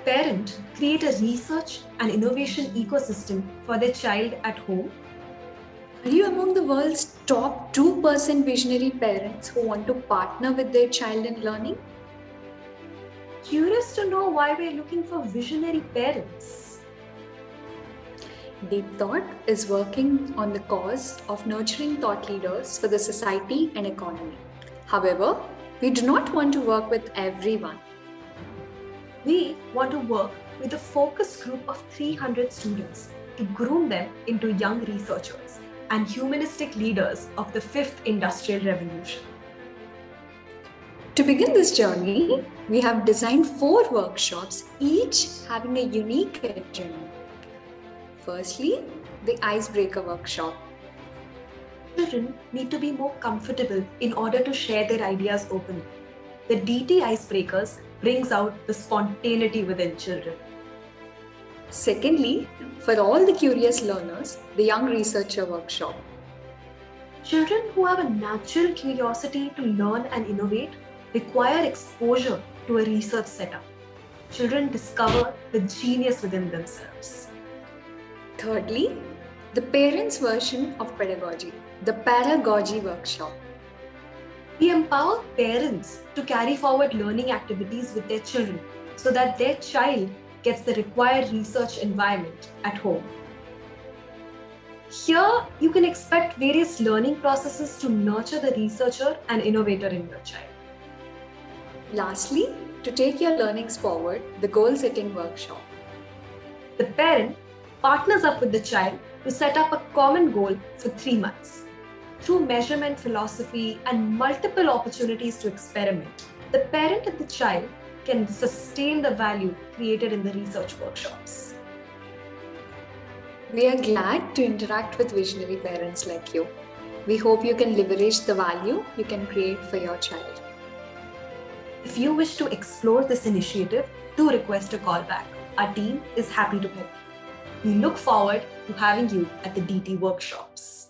parent create a research and innovation ecosystem for their child at home? Are you among the world's top 2% visionary parents who want to partner with their child in learning? Curious to know why we're looking for visionary parents. Deep Thought is working on the cause of nurturing thought leaders for the society and economy. However, we do not want to work with everyone. We want to work with a focus group of 300 students to groom them into young researchers and humanistic leaders of the fifth industrial revolution. To begin this journey, we have designed 4 workshops, each having a unique agenda. Firstly, the Icebreaker Workshop. Children need to be more comfortable in order to share their ideas openly. The DT Icebreakers brings out the spontaneity within children. Secondly, for all the curious learners, the Young Researcher Workshop. Children who have a natural curiosity to learn and innovate require exposure to a research setup. Children discover the genius within themselves. Thirdly, the parents' version of pedagogy, the Paragogy Workshop. We empower parents to carry forward learning activities with their children so that their child gets the required research environment at home. Here, you can expect various learning processes to nurture the researcher and innovator in your child. Lastly, to take your learnings forward, the Goal Setting Workshop. The parent partners up with the child to set up a common goal for 3 months. Through measurement philosophy and multiple opportunities to experiment, the parent and the child can sustain the value created in the research workshops. We are glad to interact with visionary parents like you. We hope you can leverage the value you can create for your child. If you wish to explore this initiative, do request a call back. Our team is happy to help. We look forward to having you at the DT workshops.